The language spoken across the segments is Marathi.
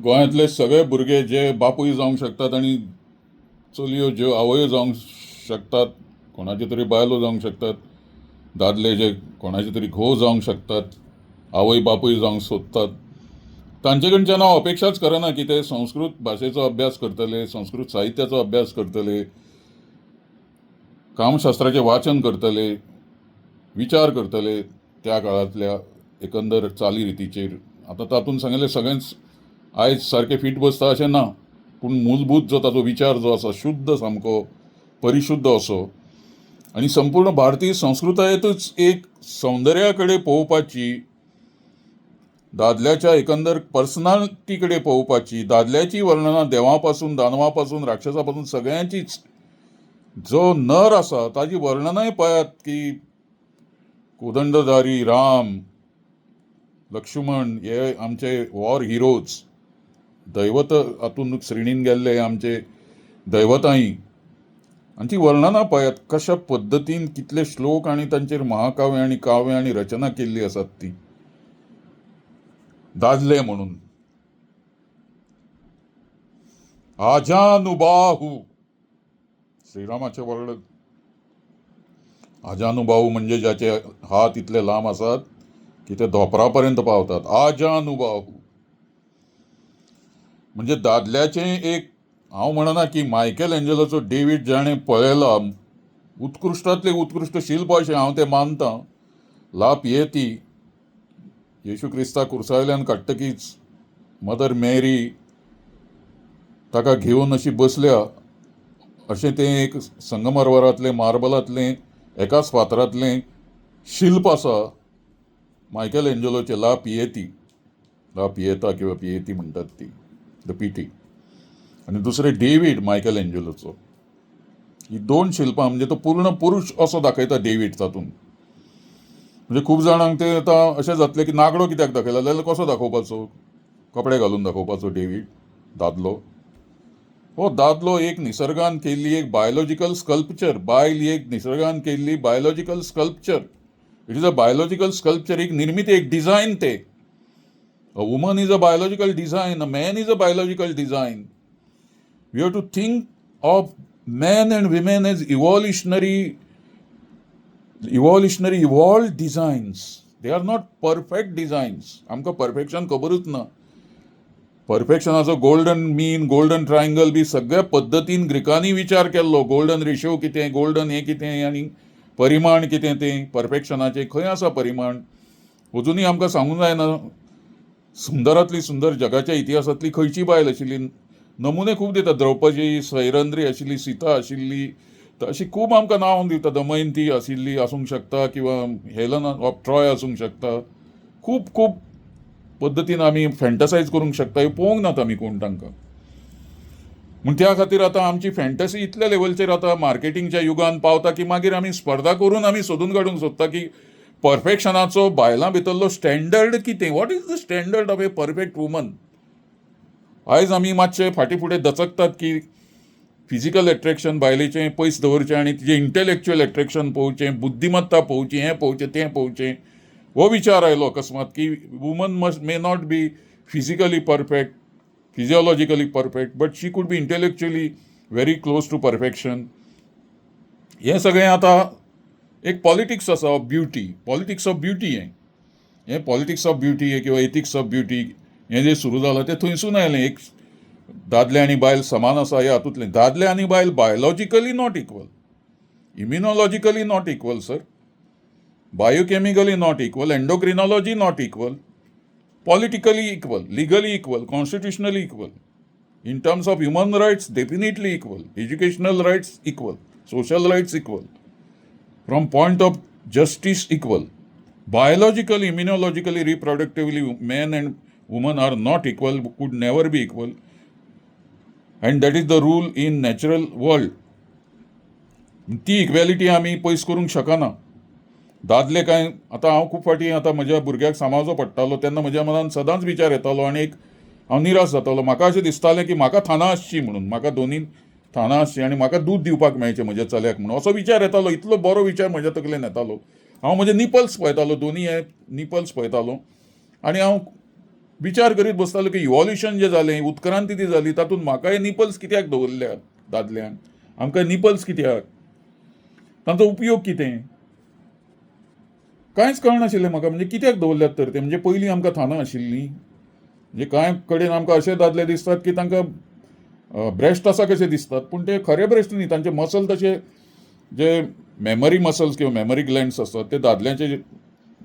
गोंयांतले सगळे भुरगे जे बापूय जावंक शकतात आनी चलयो ज्यो आवयो जावंक शकतात, कोणाचे तरी बायलो जावंक शकतात, दादले जे कोणाचे तरी घोव जावंक शकतात, आवय बापूय जावंक सोदतात, तांचे कडच्यान हांव अपेक्षाच करना की ते संस्कृत भाशेचो अभ्यास करतले, संस्कृत साहित्याचो अभ्यास करतले, कामशास्त्राचें वाचन करतले, विचार करतले त्या काळांतल्या एकंदर चाली आता तातूंत सांगिल्लें सगळेंच आयज सारकें फिट बसता अशें ना, पूण मूलभूत जो ताचो विचार जो आसा शुद्ध सामको परिशुद्ध असो आनी संपूर्ण भारतीय संस्कृतायेतूच एक सौंदर्या कडेन पळोवपाची, दादल्याच्या एकंदर पर्सनालिटी कडेन पळोवपाची, दादल्याची वर्णना देवा पासून दानवा पासून राक्षसा पासून सगळ्यांचीच, जो नर आसा ताची वर्णनाय पळयात की कोदंडधारी राम, लक्ष्मण हे आमचे वॉर हिरोज, दैवत हातून श्रेणीन गेल्ले आमचे दैवतांय, हांची वर्णना पळयात कशा पद्दतीन कितले श्लोक आनी तांचेर महाकाव्य आनी काव्य आनी रचना केल्ली आसात ती दादले म्हणून. आजानुबाहू श्रीरामाचे वर्णन. आजानुबाहू म्हणजे ज्याचे हात इतले लांब आसात की ते धोपरापर्यंत पावतात. आजानुबाहू म्हणजे दादल्याचें एक, हांव म्हणना की मायकेल एंजलोचो डेव्हिड जाणें पळयला, उत्कृश्टांतले उत्कृश्ट शिल्प अशें हांव तें मानतां. ला पिएती, येशू क्रिस्ताक कुर्सावयल्यान काडटकीच मदर मेरी ताका घेवन अशी बसल्या, अशें तें एक संगमरवरांतलें मार्बलांतलें एकाच फातरांतलें शिल्प आसा मायकेल एंजलोचें ला पिएती, ला पिएता किंवा पिएती म्हणटात ती, द पिटी. आनी दुसरें डेव्हिड मायकेल एंजलोचो. ही दोन शिल्पां म्हणजे तो पूर्ण पुरुश असो दाखयता डेव्हिड तातूंत. म्हणजे खूब जाणांक ते आतां अशें जातलें की नागडो कित्याक दाखयला, जाल्यार कसो दाखोवपाचो, कपडे घालून दाखोवपाचो डेव्हिड दादलो. हो दादलो एक निसर्गान केल्ली एक बायोलॉजिकल स्कल्पचर, बायल ही एक निसर्गान केल्ली biological sculpture. It is a biological sculpture, एक निर्मिती, एक डिझायन ते. A woman is a biological design, a man is a biological design. We have to think of men and women as evolved designs. They are not perfect designs. आमकां परफेक्शन खबरूच ना. परफेक्शनाचो गोल्डन मीन, गोल्डन ट्रायंगल बी सगळ्या पद्दतीन ग्रिकांनी विचार केल्लो. गोल्डन रेशो कितें, गोल्डन हें कितें आनी परिमाण कितें तें परफेक्शनाचें खंय आसा परिमाण. अजुनूय आमकां सांगूंक जायना सुंदरांतली सुंदर जगाच्या इतिहासांतली खंयची बायल आशिल्ली. नमुने खूब दिता, द्रौपदी, सैरंद्री आशिल्ली, सीता आशिल्ली, अशी खूब आमकां नांव दिता. दमयंती आशिल्ली आसूंक शकता किंवा हेलन ऑफ ट्रॉय आसूंक शकता. खूब खूब पद्दतीन आमी फॅन्टसायज करूंक शकता. हे पळोवंक नात आमी कोण तांकां. म्हूण त्या खातीर आतां आमची फॅन्टसी इतल्या लेवलचेर आतां मार्केटिंगच्या युगान पावता की मागीर आमी स्पर्धा करून आमी सोदून काडूंक सोदता की परफेक्शनाचो बायलां भितरलो स्टँडर्ड कितें. What is the standard of a perfect woman. आयज आमी मातशे फाटीं फुडें दचकतात की फिजिकल एट्रॅक्शन बायलेचें पयस दवरचें आनी तिचें इंटेलॅक्च्युअल एट्रॅक्शन पळोवचें, बुद्धिमत्ता पळोवची, हें पळोवचें तें पळोवचें. हो विचार आयलो अकस्मात की woman may not be physically perfect, physiologically perfect, but she could be intellectually very close to perfection. हें सगळें आतां एक पॉलिटिक्स आसा of beauty, politics of beauty. हें पॉलिटिक्स ऑफ ब्युटी किंवा एथिक्स ऑफ ब्युटी हें जें सुरू जालां तें थंयसून आयलें. एक दादले आनी बायल समान आसा ह्या हातूंतलें. दादले आनी बायल biologically not equal, immunologically not equal sir, biochemically not equal, endocrinology not equal, politically equal, legally equal, constitutionally equal, in terms of human rights definitely equal, educational rights equal, social rights equal, from point of justice equal. Biologically, immunologically, reproductively, men and women are not equal, could never be equal, and that is the rule in natural world. ती इक्वॅलिटी आमी पयस करूंक शकना. दादले काय आतां हांव खूब फाटीं आतां म्हज्या भुरग्याक सांबाळचो पडटालो तेन्ना म्हज्या मनान सदांच विचार येतालो आनी एक हांव निराश जातालो. म्हाका अशें दिसतालें की म्हाका थाना आसची म्हणून, म्हाका दोनीन थाना आसची आनी म्हाका दूद दिवपाक मेळचें म्हज्या चल्याक म्हणून. असो विचार येतालो. इतलो बरो विचार म्हज्या तकलेन येतालो. हांव म्हजे निपल्स पळयतालो, दोनी हे निपल्स पळयतालो आनी हांव विचार करीत बसतालो की इव्हॉल्युशन जें जालें, उत्क्रांती ती जाली, तातूंत म्हाकाय निपल्स कित्याक दवरल्यात दादल्यांक, आमकां निपल्स कित्याक, तांचो उपयोग कितें, कांयच कळनाशिल्लें म्हाका. म्हणजे कित्याक दवरल्यात तर ते, म्हणजे पयलीं आमकां थाना आशिल्लीं. म्हणजे कांय कडेन आमकां अशे दादले दिसतात की तांकां ब्रेस्ट आसा कशे दिसतात, पूण ते खरे ब्रेस्ट न्ही. तांचे मसल तशे जे मेमरी मसल्स किंवा मेमरी ग्लँड्स असतात ते दादल्यांचे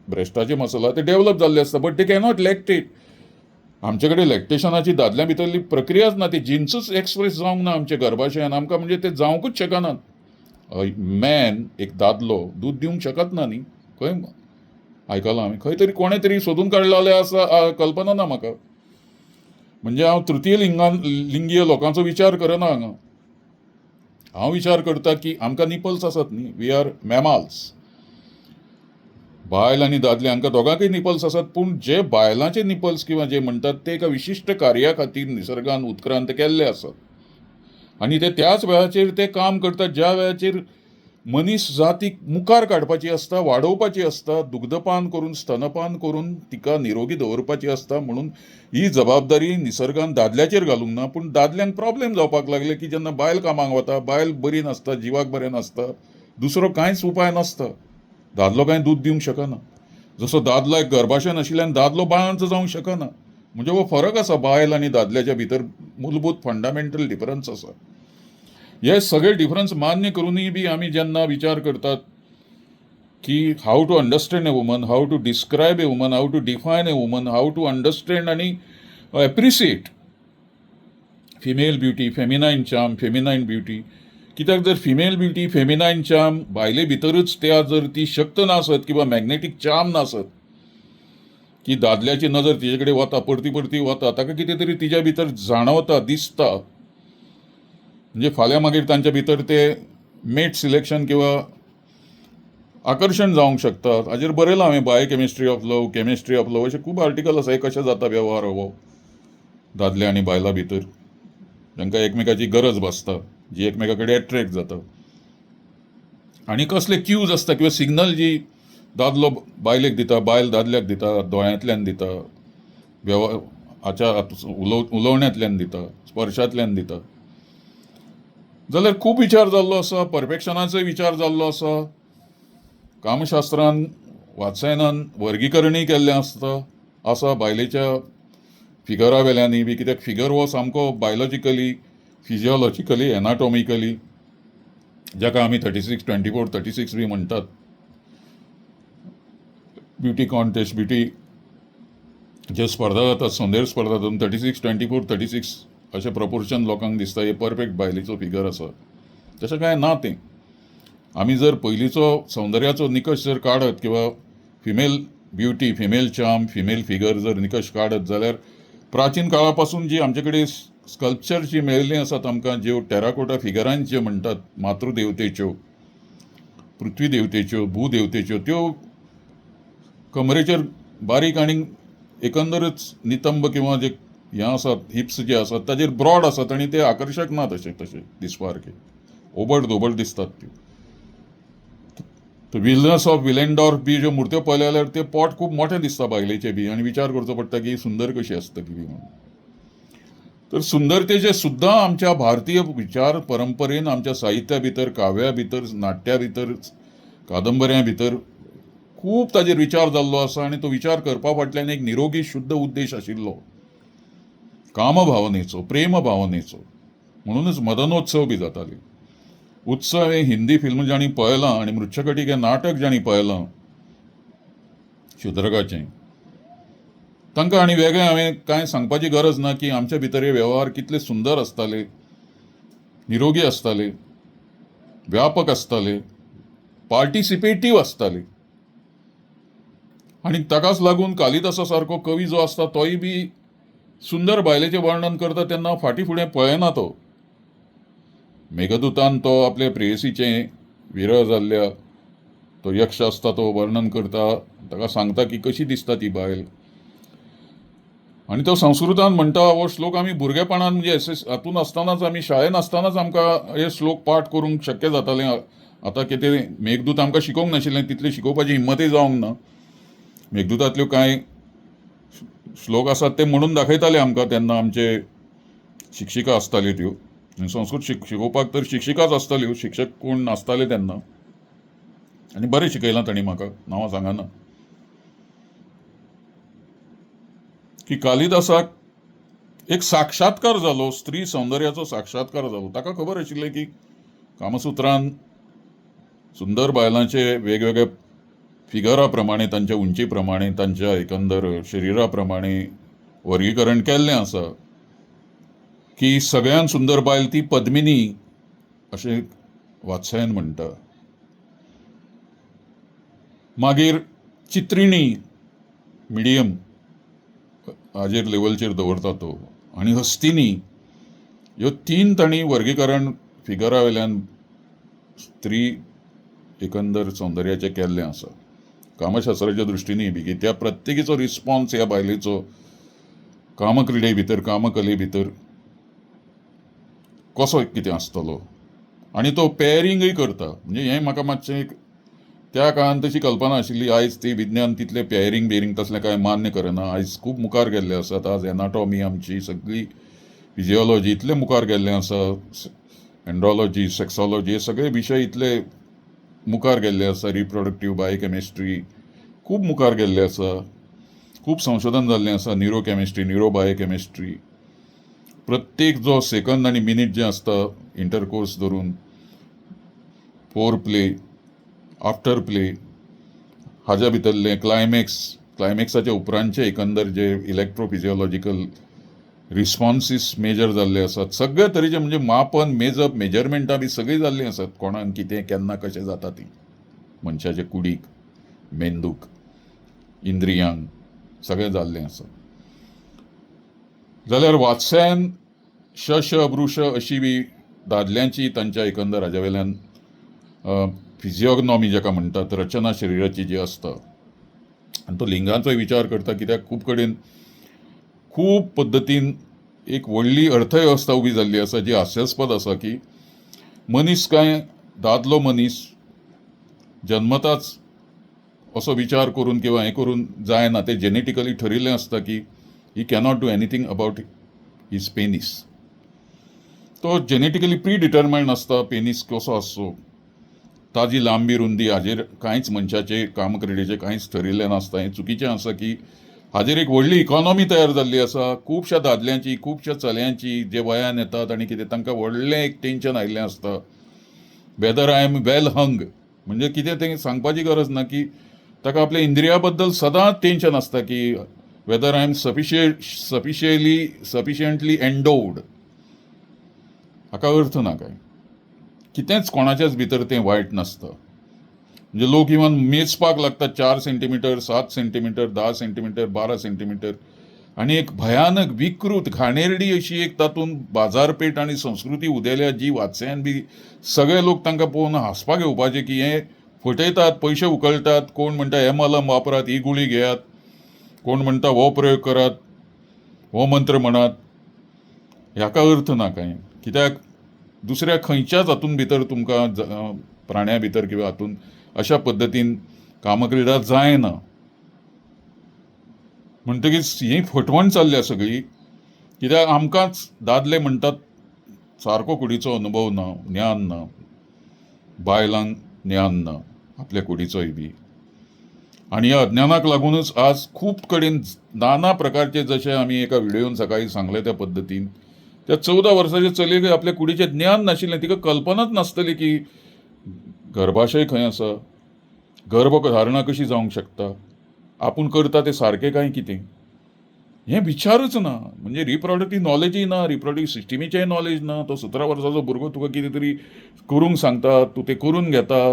ब्रेस्टाचे मसल आहा ते डेव्हलप जाल्ले आसता, बट ते कॅनॉट लॅक्टेट. आमचे कडेन लॅक्टेशनाची दादल्या भितरली प्रक्रियाच ना, ती जिन्सूच एक्सप्रेस जावंक ना आमच्या गर्भाशयान. आमकां म्हणजे ते जावंकूच शकनात. मॅन, एक दादलो दूध दिवंक शकत ना न्ही. खंय आयकलां हांवें, खंय तरी कोणें तरी सोदून काडलेलें आसा, कल्पना ना म्हाका. म्हणजे हांव तृतीय लिंगीय लोकांचो विचार करना हांगा. हांव विचार करता की आमकां निपल्स आसात न्ही, वी आर मॅमाल्स. बायल आनी दादले हांकां दोगांकय निपल्स आसात, पूण जे बायलांचे निपल्स किंवा जे म्हणटात ते एका विशिश्ट कार्या खातीर निसर्गान उत्क्रांत केल्ले आसात. आनी ते त्याच वेळाचेर ते काम करतात ज्या वेळाचेर मनीस जातीक मुखार काडपाची आसता, वाडोवपाची आसता, दुग्धपान करून, स्तनपान करून तिका निरोगी दवरपाची आसता. म्हणून ही जबाबदारी निसर्गान दादल्याचेर घालूंक ना. पूण दादल्यांक प्रॉब्लेम जावपाक लागले की जेन्ना बायल कामाक वता, बायल बरी नासता, जिवाक बरें नासता, दुसरो कांयच उपाय नासता, दादलो कांय दूध दिवंक शकना. जसो दादलो एक गर्भाशय आशिल्ल्यान दादलो बाळंत जावंक शकना. म्हणजे हो फरक आसा बायल आनी दादल्याच्या भितर, मूलभूत फंडामेंटल डिफरन्स आसा. हे सगळे डिफरन्स मान्य करूनय बी आमी जेन्ना विचार करतात की how to understand a woman, how to describe a woman, how to define a woman, how to understand आनी appreciate female beauty, feminine charm, feminine beauty. कित्याक जर फिमेल ब्युटी, फेमिनायन चार्म बायले भितरच त्या जर ती शक्त नासत किंवा मॅग्नेटीक चार्म नासत की दादल्याची नजर तिचे कडेन वता, परती परती वता, ताका कितें तरी तिच्या भितर जाणवता, दिसता. म्हणजे फाल्यां मागीर तांच्या भितर ते मेट सिलेक्शन किंवा आकर्शण जावंक शकता. हाजेर बरयलां हांवें, biochemistry of love, chemistry of love, अशे खूब आर्टिकल आसा. कशें जाता व्यवहार हो दादले आनी बायलां भितर, तांकां एकमेकाची गरज भासता, जी एकमेका कडेन एट्रॅक्ट जाता. आनी कसले क्यूज आसता किंवा सिग्नल जी दादलो बायलेक दिता, बायल दादल्याक दिता, दोळ्यांतल्यान दिता, उलोवण्यांतल्यान दिता, स्पर्शांतल्यान दिता. जाल्यार खूब विचार जाल्लो आसा, परफेक्शनाचोय विचार जाल्लो आसा, कामशास्त्रान वात्सायनान वर्गीकरणय केल्लें आसा बायलेच्या फिगरा वेल्यांनी बी. कित्याक फिगर हो सामको बायोलॉजिकली, फिजिओलॉजिकली, एनाटॉमिकली, जाका आमी 36-24, 36 बी म्हणटात, ब्युटी कॉन्टेस्ट, ब्युटी जे स्पर्धा जातात, सौंदर्य स्पर्धा, तातूंत 36-24, 36 अशें प्रपोर्शन लोकांक दिसता हे परफेक्ट बायलेचो फिगर आसा. तशें कांय ना तें. आमी जर पयलींचो सौंदर्याचो निकश जर काडत किंवा female beauty, female charm, female figure जर निकश काडत, जाल्यार प्राचीन काळा पासून जी आमचे कडेन स्कल्पचर जी मेळिल्लीं आसात आमकां, ज्यो टेराकोटा फिगरांच जे म्हणटात, मातृदेवतेच्यो, पृथ्वी देवतेच्यो, भूदेवतेच्यो, त्यो कमरेचेर बारीक आनी एकंदरच नितंब किंवा जे हें आसात, हिप्स जे आसात ताजेर ब्रॉड आसात आनी ते आकर्शक ना तशे दिसपासारके, ओबड धोबड दिसतात त्यो. विलनस ऑफ विलेंडॉर्फ बी ज्यो मुर्त्यो पळयल्यो जाल्यार ते पोट खूब मोठें दिसता बायलेचें बी, आनी विचार करचो पडटा की सुंदर कशी आसतली बी म्हणून. तर सुंदरतेचे सुद्दां आमच्या भारतीय विचार परंपरेन, आमच्या साहित्या भितर, काव्या भितर, नाट्या भितर, कादंबऱ्यां भितर खूब ताजेर विचार जाल्लो आसा. आनी तो विचार करपा फाटल्यान एक निरोगी शुद्ध उद्देश आशिल्लो, कामभावनेचो, प्रेम भावनेचो. म्हणूनच मदनोत्सव बी जाताले. उत्सव हे हिंदी फिल्म जाणी पळयलां आनी मृच्छकटीक हें नाटक जाणी पळयलां शुद्रकाचें, तांकां आनी वेगळें हांवें कांय सांगपाची गरज ना की आमच्या भितर हे वेव्हार कितले सुंदर आसताले, निरोगी आसताले, व्यापक आसताले, पार्टिसिपेटीव आसताले. आनी ताकाच लागून कालिदासा सारको कवी जो आसता तोय बी सुंदर बायलेचें वर्णन करता तेन्ना फाटीं फुडें पळयना तो. मेघदूतान तो आपल्या प्रेयसीचें विरह जाल्ल्या तो यक्ष आसता तो वर्णन करता, ताका सांगता की कशी दिसता ती बायल. आनी तो संस्कृतान म्हणटा, हो श्लोक आमी भुरगेपणान म्हणजे हातून आसतनाच, आमी शाळेन आसतनाच आमकां हे श्लोक पाठ करूंक शक्य जातालें. आतां कितें मेघदूत आमकां शिकोवंक नाशिल्लें, तितलें शिकोवपाची हिम्मतय जावंक ना. मेघदूतांतल्यो कांय श्लोक आसात ते म्हणून दाखयताले आमकां तेन्ना आमचे शिक्षिका आसताल्यो त्यो, आनी संस्कृत शिकोवपाक तर शिक्षिकाच आसताल्यो, शिक्षक कोण नासताले तेन्ना. आनी बरें शिकयलां तांणी म्हाका, नांवां सांगना. की कालिदासाक एक साक्षात्कार जालो, स्त्री सौंदर्याचो साक्षात्कार जालो. ताका खबर आशिल्लें की कामसुत्रान सुंदर बायलांचे वेगवेगळे फिगरा प्रमाणे, तांच्या उंची प्रमाणे, तांच्या एकंदर शरिरा प्रमाणे वर्गीकरण केल्लें आसा. की सगळ्यान सुंदर बायल ती पद्मिनी अशें वात्सायन म्हणटा. मागीर चित्रिणी मिडियम हाजेर लेवलचेर दवरता तो, आनी हस्तिनी, ह्यो 3 तांणी वर्गीकरण फिगरा वयल्यान स्त्री एकंदर सौंदर्याचें केल्लें आसा, कामशास्त्राच्या दृश्टीनय बी. की त्या प्रत्येकीचो रिस्पॉन्स ह्या बायलेचो कामक्रिडे भितर, कामकले भितर कसो कितें आसतलो. आनी तो पेअरिंगय करता. म्हणजे हें म्हाका मातशें त्या काळान तशी कल्पना आशिल्ली. आयज ती विज्ञान तितलें पेअरिंग बेरिंग तसलें कांय मान्य करना. आयज खूब मुखार गेल्ले आसात. आज एनाटॉमी आमची सगळी फिजिओलॉजी इतले मुखार गेल्लें आसा. एंड्रॉलॉजी, सेक्सॉलॉजी हे सगळे विशय इतले मुखार गेल्ले आसा. रिप्रोडक्टीव बायोकेमिस्ट्री खूब मुखार गेल्ले आसा. खूब संशोधन जाल्लें आसा. न्यूरोकेमिस्ट्री, न्यूरोबायोकेमिस्ट्री. प्रत्येक जो सेकंद आनी मिनीट जे आसता, इंटरकोर्स धरून फोर प्ले, आफ्टर प्ले, हाज्या भितरले क्लायमॅक्साच्या उपरांतचे एकंदर जे इलेक्ट्रोफिजिओलॉजिकल रिस्पॉन्सीस मेजर जाल्ले आसात. सगळे तरेचे म्हणजे मापन, मेजप, मेजरमेंटां बी सगळीं जाल्लीं आसात. कोणाक कितें केन्ना कशें जाता ती मनशाचे कुडीक, मेंदूक, इंद्रियांक सगळें जाल्लें आसा. जाल्यार वात्स्यायन शश अभृश अशी बी दादल्यांची तांच्या एकंदर हाज्या वयल्यान फिजिओग्नॉमी जाका म्हणटात, रचना शरिराची जी आसता, आनी तो लिंगाचोय विचार करता. कित्याक खूब कडेन खूब पद्दतीन एक व्हडली अर्थवेवस्था उबी जाल्ली आसा जी हास्यास्पद आसा. की मनीस काय दादलो मनीस जन्मताच असो विचार करून किंवा हें करून जायना. तें जेनेटिकली ठरिल्लें आसता की he cannot do anything about his penis. तो जेनेटिकली प्री डिटर्माइंड आसता पेनीस कसो आसचो. ताजी लांबी रुंदी हाजेर कांयच मनशाचे कामक्रिडेचे कांयच ठरिल्लें नासता. हें चुकीचें आसा. की हाजेर एक व्हडली इकॉनॉमी तयार जाल्ली आसा. खुबश्या दादल्यांची, खुबश्या चल्यांची जे वयान येतात आनी कितें तांकां व्हडलें एक टेन्शन आयिल्लें आसता. वेदर आय एम वेल हंग, म्हणजे कितें तें सांगपाची गरज ना. की ताका आपल्या इंद्रिया बद्दल सदांच टेन्शन आसता. की वेदर आय एम सफिशियंटली एंडोवड. हाका अर्थ ना काय. कितेंच कोणाच्याच भितर तें वायट नासता. म्हणजे लोक इवन मेजपाक लागतात 4 सेंटीमीटर, 7 सेंटीमीटर, 10 सेंटीमीटर, 12 सेंटीमीटर. आनी एक भयानक विकृत घाणेरडी अशी एक तातूंत बाजारपेठ आनी संस्कृती उदेल्या जी वात्स्यान बी सगळे लोक तांकां पळोवन हांसपाक येवपाचे. की हें फटयतात, पयशे उकळटात. कोण म्हणटा हे मलम वापरात, ही गुळी घेयात. कोण म्हणटा हो प्रयोग करात, हो मंत्र म्हणात. ह्याका अर्थ ना कांय. कित्याक दुसऱ्या खंयच्याच हातूंत भितर तुमकां प्राण्या भितर किंवा हातूंत अशा पद्दतीन कामक्रिडा जायना. म्हणटकीच ही फटवण चल्ल्या सगळी. कित्याक आमकांच दादले म्हणटात सारको कुडीचो अनुभव ना, ज्ञान ना. बायलांक ज्ञान ना आपल्या कुडीचोय बी. आनी ह्या अज्ञानाक लागूनच आज खूब कडेन नाना प्रकारचे, जशें आमी एका व्हिडिओन सकाळीं सांगले त्या पद्दतीन, त्या 14 वर्साच्या चलयेक आपल्या कुडीचें ज्ञान नाशिल्लें. तिका कल्पनाच नासतली की गर्भाशय खंय आसा, गर्भधारणा कशी जावंक शकता, आपूण करता तें सारकें काय कितें, हें विचारूच ना. म्हणजे रिप्रोडक्टीव नॉलेजय ना, रिप्रोडक्टीव सिस्टमीचेंय नॉलेज ना. तो 17 वर्साचो भुरगो तुका कितें तरी करूंक सांगता, तूं तें करून घेता,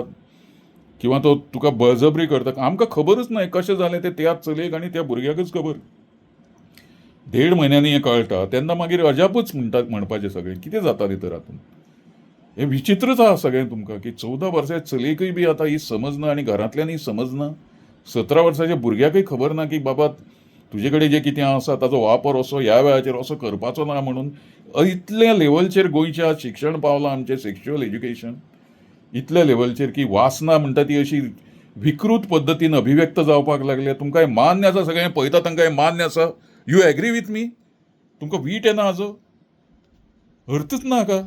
किंवा तो तुका बळजबरी करता. आमकां खबरच ना कशें जालें तें त्या चलयेक आनी त्या भुरग्याकच खबर. 1.5 म्हयन्यांनी हें कळटा तेन्ना मागीर अजापूच म्हणपाचें सगळें. कितें जातालें तर हातूंत हें विचित्रच आसा सगळें तुमकां. की 14 वर्साच्या चलयेकय बी आतां ही समजना आनी घरांतल्यांनी समजना. 17 वर्साच्या भुरग्याकय खबर ना की बाबा तुजे कडेन जें कितें आसा ताचो वापर असो ह्या वेळाचेर असो करपाचो ना म्हणून. इतल्या लेवलचेर गोंयच्या शिक्षण पावलां आमचें, सेक्शुअल एज्युकेशन इतल्या लेवलचेर की वासना म्हणटा ती अशी विकृत पद्दतीन अभिव्यक्त जावपाक लागल्या. तुमकां हें मान्य आसा, सगळें पळयता तांकां हें मान्य आसा. You agree with me? तुमकां वीट येना हाजो अर्थच ना का?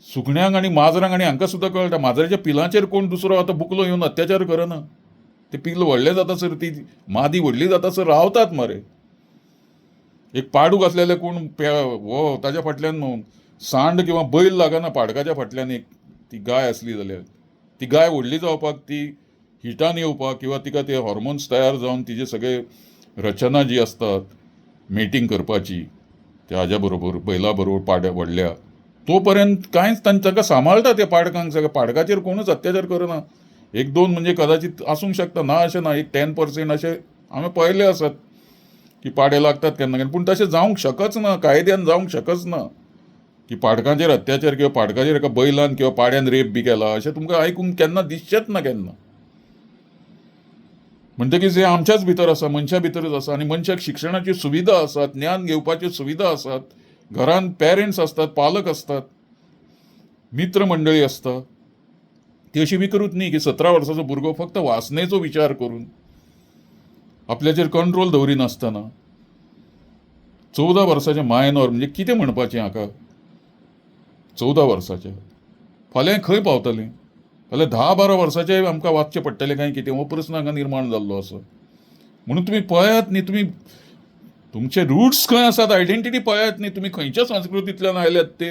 सुकण्यांक आनी माजरांक आनी हांकां सुद्दां कळटा. माजराच्या पिलांचेर कोण दुसरो आतां बुकलो येवन अत्याचार करना. ते पिल्ल व्हडलें जातासर ती मादी व्हडली जातासर रावतात मरे. एक पाडूक असलेले कोण हो ताच्या फाटल्यान सांड किंवा बैल लागना पाडकाच्या फाटल्यान. एक ती गाय असली जाल्यार ती गाय व्हडली जावपाक, ती हिटान येवपाक किंवा तिका ते हॉर्मोन्स तयार जावन तिचे सगळे रचना जी असतात मेटींग करपाची त्या हाज्या बरोबर बैला बरोबर व्हडल्या तोपर्यंत कांयच तांकां सांबाळटा त्या पाडकांक. सगळ्या पाडकाचेर कोणूच अत्याचार करना. एक दोन म्हणजे कदाचित आसूंक शकता, ना अशें ना. एक 10% अशें हांवें पळयले आसात की पाडे लागतात केन्ना केन्ना. पूण तशें जावंक शकच ना, कायद्यान जावंक शकच ना की पाडकांचेर अत्याचार किंवा पाडकाचेर एका बैलान किंवा पाड्यान रेप बी केला अशें तुमकां आयकूंक केन्ना दिसचेंच ना केन्ना. म्हणटकीच हें आमच्याच भितर आसा, मनशा भितरच आसा. आनी मनशाक शिक्षणाची सुविधा आसात, ज्ञान घेवपाच्यो सुविधा आसात, घरांत पेरेंट्स असतात, पालक असतात, मित्र मंडळी असता. ती अशी विकृत न्ही की 17 वर्साचो भुरगो फक्त वासनेचो विचार करून आपल्याचेर कंट्रोल दवरिनासतना 14 वर्साचे मायनॉर म्हणजे कितें म्हणपाचें हाका. 14 वर्साचे फाल्यां खंय पावतलें? फाल्यां 10-12 वर्साचे आमकां वाचचें पडटलें काय कितें, हो प्रस्न हांगा निर्माण जाल्लो आसा. म्हणून तुमी पळयात न्ही, तुमी तुमचे रुट्स खंय आसात, आयडेंटिटी पळयात न्ही. तुमी खंयच्या संस्कृतींतल्यान आयल्यात ते.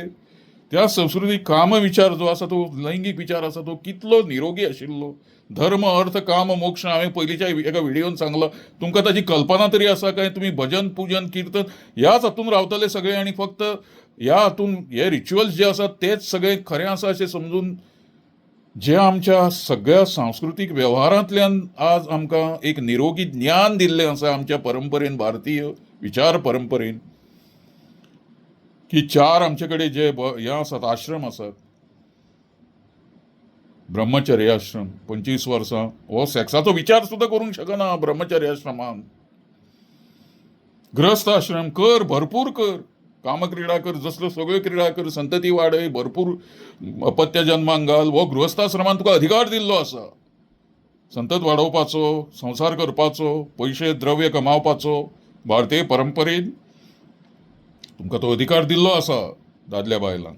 त्या संस्कृतीक काम विचार जो आसा तो, लैंगीक विचार आसा तो कितलो निरोगी आशिल्लो. धर्म अर्थ काम मोक्ष हांवें पयलींच्या एका व्हिडिओन सांगला. तुमकां ताची कल्पना तरी आसा काय? तुमी भजन पूजन कीर्तन ह्याच हातून रावतले सगळे आनी फक्त ह्या हातून हे रिच्युअल्स जे आसात तेच सगळे खरें आसा अशें समजून जे आमच्या सगळ्या सांस्कृतीक व्यवहारांतल्यान आज आमकां एक निरोगी ज्ञान दिल्लें आसा आमच्या परंपरेन, भारतीय विचार परंपरेन, की 4 आमचे कडेन जे हे आसात आश्रम आसात. ब्रह्मचर्य आश्रम 25 वर्सां हो सेक्साचो विचार सुद्दां करूंक शकना ब्रह्मचर्य आश्रमांत. ग्रस्त आश्रम कर, भरपूर कर, कामक्रिडा कर, जसलो सगळ्यो क्रिडा कर, संतती वाडय, भरपूर अपत्य जन्माक घाल. हो गृहस्थाश्रमांत तुका अधिकार दिल्लो आसा संतत वाडोवपाचो, संसार करपाचो, पयशे द्रव्य कमावपाचो. भारतीय परंपरेन तुमकां तो अधिकार दिल्लो आसा दादल्या बायलांक.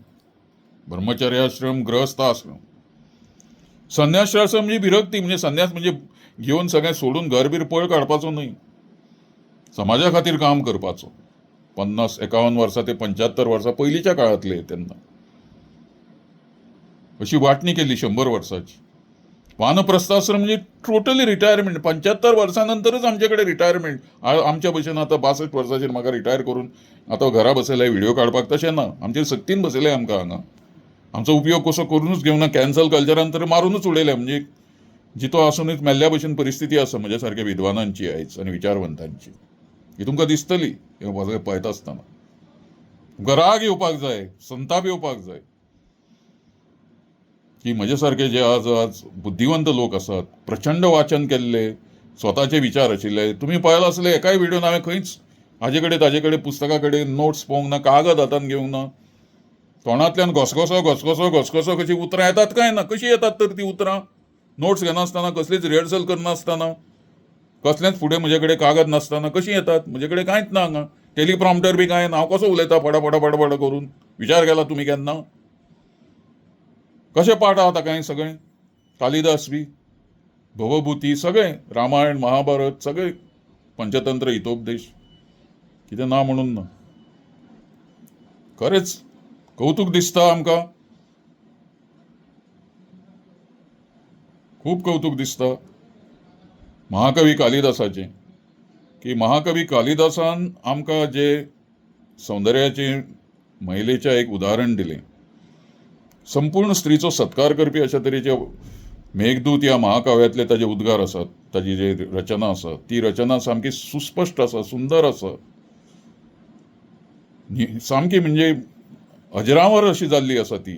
ब्रह्मचर्य आश्रम, गृहस्थ आश्रम. संन्यासाश्रम म्हणजे विरक्ती, म्हणजे संन्यास म्हणजे घेवन सगळें सोडून घरबीर पळ काडपाचो न्हय, समाजा खातीर काम करपाचो. 50-51 वर्सां ते 75 वर्सां पयलींच्या काळांतले तेन्ना अशी वांटणी केली 100 वर्सांची. वानप्रस्थाश्रम म्हणजे टोटली रिटायरमेंट. 75 वर्सां नंतरच आमचे कडेन रिटायरमेंट. आमच्या भशेन आतां 62 वर्साचेर म्हाका रिटायर करून आतां घरा बसयले व्हिडिओ काडपाक, तशें ना. आमचेर सक्तीन बसयले आमकां हांगा. आमचो उपयोग कसो करूनच घेवना, कॅन्सल कल्चरान तर मारूनच उडयले. म्हणजे जितो आसूनच मेल्ल्या भशेन परिस्थिती आसा म्हज्या सारक्या विद्वानांची आयज आनी विचारवंतांची. ही तुमकां दिसतली हे पळयता आसतना. तुमकां राग येवपाक जाय, संताप येवपाक जाय की म्हजे सारके जे आज बुद्धिवंत लोक आसात, प्रचंड वाचन केल्ले, स्वताचे विचार आशिल्ले. तुमी पळयला आसले एकाय व्हिडिओन हांवें खंयच हाजे कडेन पुस्तका कडेन नोट्स पळोवंक ना, कागद हातान घेवंक ना. तोंडांतल्यान घसघसो कशी उतरां येतात काय ना. कशी येतात तर ती उतरां? नोट्स घेनासतना, कसलीच रिहर्सल करनासतना, कसलेंच फुडें म्हजे कडेन कागद नासतना कशी येतात? म्हजे कडेन कांयच ना हांगा. टेलिप्रॉम्प्टर बी कांय ना. हांव कसो उलयता फटाफट करून? विचार केला तुमी केन्ना? कशें पाठ आहा ताका सगळें? कालिदास बी, भवभूती, सगळें रामायण महाभारत, सगळें पंचतंत्र, हितोपदेश, कितें ना म्हणून ना. खरेंच कौतूक दिसता आमकां, खूब कौतूक दिसता महाकवी कालिदासाचें. की महाकवी कालिदासान आमकां जे सौंदर्याचें, महिलेचें एक उदाहरण दिलें. संपूर्ण स्त्रीचो सत्कार करपी अशा तरेचे मेघदूत ह्या महाकाव्यांतले ताजे उद्गार आसात, ताजी जी रचना आसा ती रचना सामकी सुस्पश्ट आसा, सुंदर आसा, सामकी म्हणजे अजरावर अशी जाल्ली आसा ती.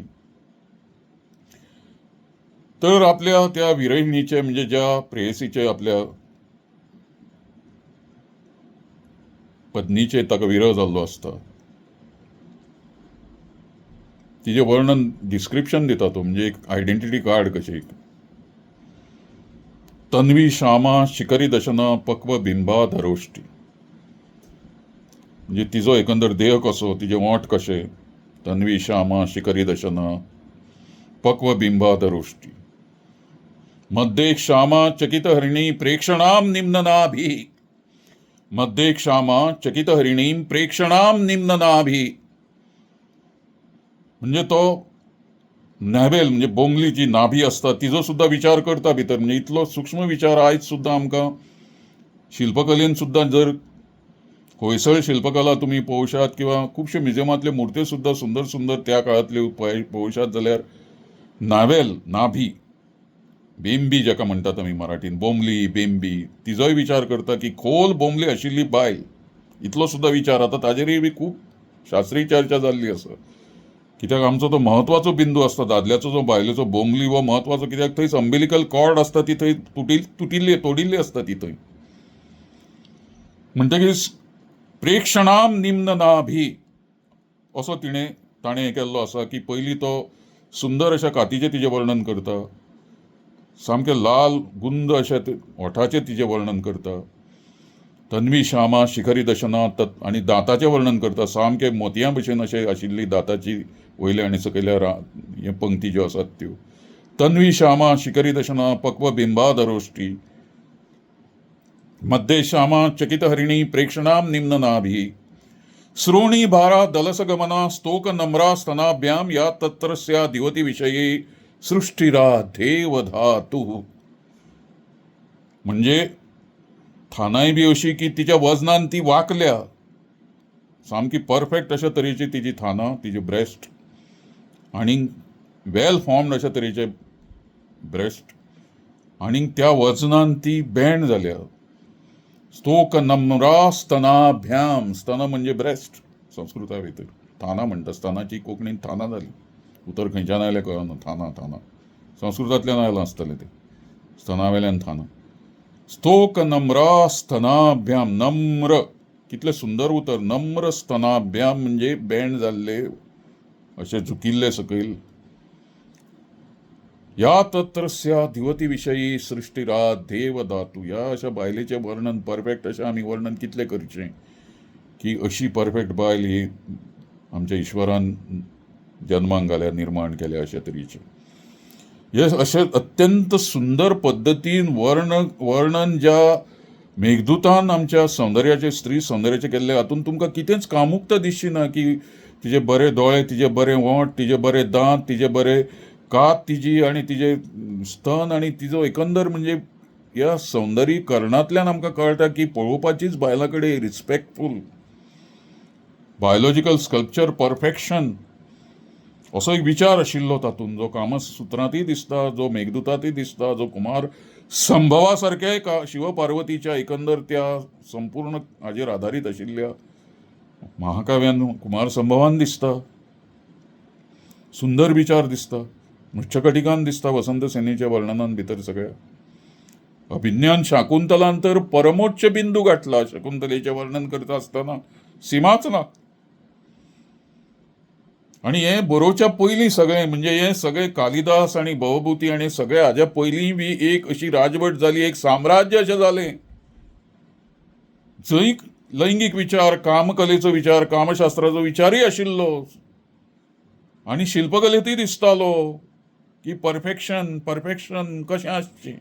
तर आपल्या त्या विरहिणीचे म्हणजे ज्या प्रेयसीचे, आपल्या पत्नीचे ताका विरह जाल्लो आसता, तिचे वर्णन, डिस्क्रिप्शन दिता तो, म्हणजे एक आयडेंटिटी कार्ड कशें. तन्वी श्यामा शिखरी दशना पक्व बिंबा धरोष्टी. म्हणजे तिजो एकंदर देह कसो, तिचे ओंठ कशे, तन्वी श्यामा शिखरी दशना पक्व बिंबा दरोष्टी मध्ये श्यामा चकित हरिणी प्रेक्षणाम निम्ननाभी मध्ये क्षामा चकित हरिणीम प्रेक्षणाम निम्ननाभी म्हणजे तो नॅवेल म्हणजे बोंगली जी नाभी असता तिजो सुद्धा विचार करता भितर. म्हणजे इतलो सूक्ष्म विचार आयज सुद्धा आमकां शिल्पकलेन सुद्धा जर होयसळ शिल्पकला तुम्ही पळोवशात किंवा खुबशे म्युझियमांतल्यो मुर्त्यो सुद्धा सुंदर सुंदर त्या काळांतल्यो पळोवशात जाल्यार नावेल नाभी बेंबी जाका म्हणटात आमी मराठीन बोंबली बेंबी तिजोय विचार करता की खोल बोंबली आशिल्ली बायल इतलो सुद्धा विचार आता ताजेरूय बी खूब शास्त्रीय चर्चा जाल्ली आसा. कित्याक आमचो तो महत्वाचो बिंदू असता दादल्याचो जो बायलेचो बोंबली हो महत्वाचो कित्याक थंय अंबिलिकल कॉर्ड असता ती थंय तुटिल्ली तोडिल्ली असता ती थंय. म्हणटकीच प्रेक्षणाम निम्न नाभी असो ताणें हें केल्लो आसा की पयलीं तो सुंदर अशा कातीचें तिचें वर्णन करता, सामकें लाल गुंद अशें ओठाचें तिचें वर्णन करता, तन्वी श्यामा शिखरी दशना आनी दांताचें वर्णन करता, सामकें मोतयां भशेन अशें आशिल्ली दांताची वयल्या आनी सकयल्या हे पंक्ती ज्यो आसात त्यो. तन्वी श्यामा शिखरी दशना पक्व बिंबा दरोष्टी मध्ये श्यामा चकित हरिणी प्रेक्षणाम निम्न नाभी श्रोणी भारा दलसगमना स्तोक नम्रा स्तनाभ्याम या तत्रस्या दिवती विषयी सृष्टीराधेव धातु. म्हणजे थानाय बी अशी की तिच्या वजनान ती वाकल्या सामकी परफेक्ट अशा तरेची तिची थाना तिची ब्रेस्ट आणि वेल फॉर्म्ड अशा तरेचे ब्रेस्ट आणि त्या वजनान ती बँड जाल्या. स्तोक नम्रा स्तनाभ्याम स्तन म्हणजे ब्रेस्ट संस्कृता भितर थाना म्हणटा स्तनाची कोंकणीन थाना जाली उतर खंयच्यान आयलें कळना थाना थाना संस्कृतांतल्यान आयलां आसतलें तें स्तनावेल्यान थाना. स्तोक नम्रा स्तनाभ्याम नम्र कितलें सुंदर उतर नम्र स्तनाभ्याम म्हणजे बँड जाल्ले अशें झुकिल्ले सकयल. या तत्रस्या दिवती विषयी सृष्टीराधेव धातू या अशा बायलेचें वर्णन परफेक्ट अशें आमी वर्णन कितलें करचें की अशी परफेक्ट बायल ही आमच्या ईश्वरान जन्माक घाल्या निर्माण केल्या अशा तरेचें हे अशें अत्यंत सुंदर पद्दतीन वर्णन ज्या मेघदूतान आमच्या सौंदर्याचे स्त्री सौंदर्याचे केल्ले हातूंत तुमकां कितेंच कामुक्त दिसची ना की तिचे बरे दोळे तिचे बरे ओंठ तिचे बरे दांत तिचे बरे कात तिची आणि तिचे स्तन आणि तिजो एकंदर म्हणजे ह्या सौंदर्यीकरणांतल्यान आमकां कळटा की पळोवपाचीच बायलां कडेन रिस्पेक्टफूल बायोलॉजिकल स्कल्पचर परफेक्शन असो एक विचार आशिल्लो तातूंत जो कामसूत्रांतय दिसता जो मेघदूतांतय दिसता जो कुमार संभवा सारके शिवपार्वतीच्या एकंदर त्या संपूर्ण हाजेर आधारीत आशिल्ल्या महाकाव्यान कुमार संभवान दिसता. सुंदर विचार दिसता मृच्छकटिकान दिसता वसंत सेनेच्या वर्णनान भितर सगळ्या. अभिज्ञान शाकुंतलान तर परमोच्च बिंदू गाठला शकुंतलेचें वर्णन करता आसतना सीमाच ना. आणि हे बरोवच्या पयलीं सगळें म्हणजे हे सगळे कालिदास आणि भवभूती आणि सगळे हाज्या पयलीं बी एक अशी राजवट जाली एक साम्राज्य अशें जालें जंय लैंगीक विचार कामकलेचो विचार कामशास्त्राचो विचारय आशिल्लो आणि शिल्पकलेंतय दिसतालो की परफेक्शन कशें आसचें.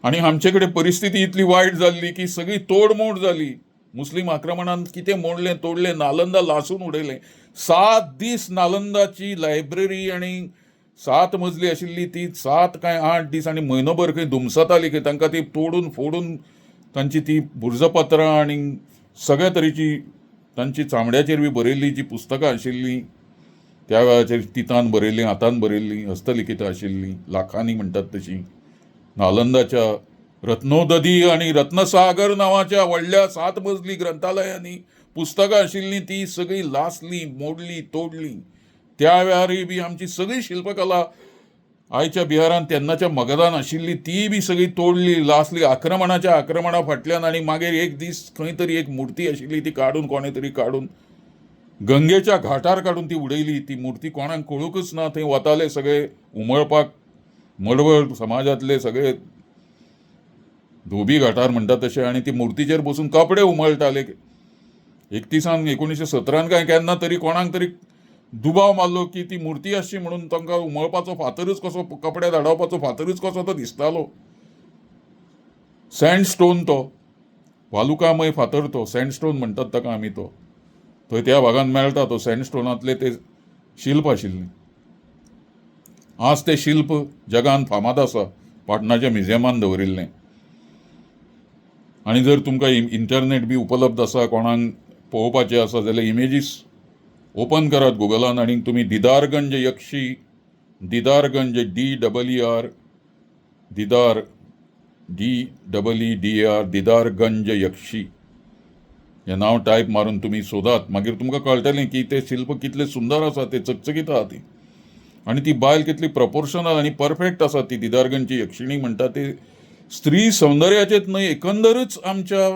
आणि आमचे कडेन परिस्थिती इतली वायट जाल्ली की सगळी तोडमोड जाली. मुस्लिम आक्रमणान कितें मोडलें तोडलें नालंदा लासून उडयलें. 7 दीस नालंदाची लायब्ररी आणि 7 मजली आशिल्ली ती 7 काय 8 दीस आणि म्हयनोभर खंय धुमसताली की तांकां ती तोडून फोडून तांची ती भुर्जपत्रां आणि सगळ्या तरेची तांची चामड्याचेर बी बरयल्ली जी पुस्तकां आशिल्लीं त्या वेळाचेर तितान बरयल्लीं हातान बरयल्लीं हस्तलिखितां आशिल्लीं लाखांनी म्हणटात तशीं नालंदाच्या रत्नोदधी आणि रत्नसागर नावाच्या व्हडल्या 7 मजली ग्रंथालयांनी पुस्तकां आशिल्लीं ती सगळी लासली मोडली तोडली. त्या वेळारय बी आमची सगळी शिल्पकला आयच्या बिहारान तेन्नाच्या मगधान आशिल्ली ती बी सगळी तोडली लासली आक्रमणा फाटल्यान. आणि मागीर एक दीस खंय तरी एक मुर्ती आशिल्ली ती काडून कोणे तरी काडून गंगेच्या घाटार काडून ती उडयली. ती मुर्ती कोणाक कळूकच ना. थंय वताले सगळे उमळपाक मडवळ समाजातले सगळे धोबी घाटार म्हणटात तशें आणि ती मुर्तीचेर बसून कपडे उमळटाले 1917 काय केन्ना तरी कोणाक तरी दुबाव मारलो की ती मुर्ती आसची म्हणून तांकां उमळपाचो फातरूच कसो, कपडे धाडोवपाचो फातरूच कसो तो दिसतालो. सँडस्टोन तो वालुकामय फातर, तो सँडस्टोन म्हणटात ताका आमी. तो थंय त्या भागान मेळटा तो सँडस्टोनांतले ते शिल्प आशिल्ले. आज ते शिल्प जगान फामाद आसा, पाटणाच्या म्युझियमान दवरिल्लें. आनी जर तुमकां इंटरनेट बी उपलब्ध आसा, कोणाक पळोवपाचें आसा जाल्यार इमेजीस ओपन करात गुगलान आनी तुमी दिदारगंज यक्षी, दिदारगंज DEER, दिदार DEEDAR, दिदारगंज यक्षी हें नांव टायप मारून तुमी सोदात. मागीर तुमकां कळटलें की ते शिल्प कितले सुंदर आसा, ते चकचकीत आसा ती. आनी ती बायल कितली प्रपोर्शनल आनी परफेक्ट आसा. ती दिदारगंजची यक्षिणी म्हणटा ते स्त्री सौंदर्याचेच न्हय, एकंदरच आमच्या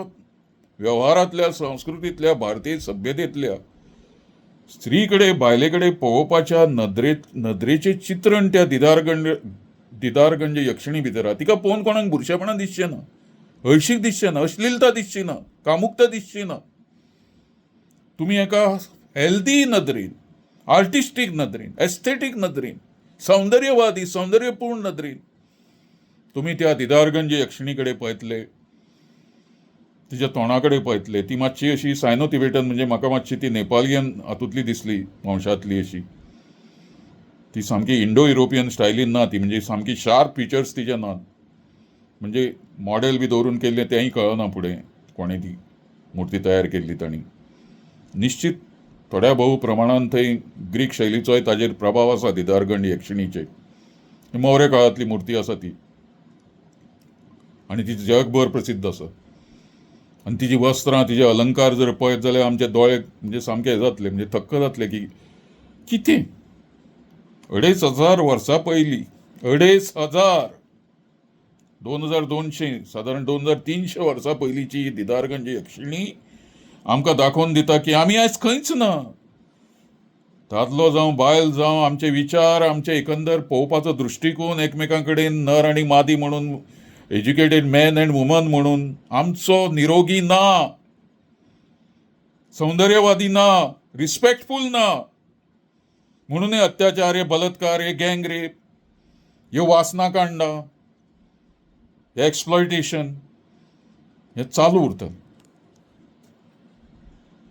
व्यवहारांतल्या, संस्कृतींतल्या, भारतीय सभ्यतेंतल्या स्त्री कडेन, बायले कडेन पळोवपाच्या नदरेचें चित्रण त्या दिदारगंज यक्षिणी भितर आसा. तिका पळोवन कोणाक बुरशेपणां दिसचें ना, हळशीक दिसचें ना, अश्लीलता दिसची ना, कामुकता दिसची ना. तुमी एका हेल्दी नदरेन, आर्टिस्टीक नदरेन, एस्थेटीक नदरेन, सौंदर्यवादी, सौंदर्यपूर्ण नदरेन तुमी त्या दिदारगंज यक्षिणी कडेन पळयतले, तिच्या तोंडा कडेन पळयतले. ती मातशी अशी सायनो तिबेटन, म्हणजे म्हाका मातशी ती नेपालियन हातूंतली दिसली, वंशांतली अशी. ती सामकी इंडो युरोपियन स्टायलीन ना ती, म्हणजे सामकी शार्प फिचर्स तिचे नात. म्हणजे मॉडेल बी दवरून केल्लें तेंय कळना फुडें कोणें ती मुर्ती तयार केल्ली तांणी. निश्चित थोड्या भोव प्रमाणांत थंय ग्रीक शैलीचोय ताजेर प्रभाव आसा दिदारगंज यक्षिणीचे. मौर्य काळांतली मुर्ती आसा ती आनी ती जगभर प्रसिद्ध आसा. आनी तिची वस्त्रां, तिचे अलंकार जर पळयत जाल्यार आमचे दोळे म्हणजे सामके हे जातले, म्हणजे थक्क जातले की कितें 2500 वर्सां पयलीं, 2500, 2200, सादारण 2300 वर्सां पयलींची ही दिदारगंज यक्षिणी आमकां दाखोवन दिता की आमी आयज खंयच ना. दादलो जावं बायल जावं, आमचे विचार, आमचे एकंदर पळोवपाचो दृश्टिकोन, एकमेकां कडेन नर आनी मादी म्हणून, एज्युकेटेड मॅन अँड वुमन म्हणून आमचो निरोगी ना, सौंदर्यवादी ना, रिस्पेक्टफुल ना. म्हणून हे अत्याचार, हे बलात्कार, हे गँग रेप, हे वासनाकांडां, हे एक्सप्लॉयटेशन हे चालू उरतात.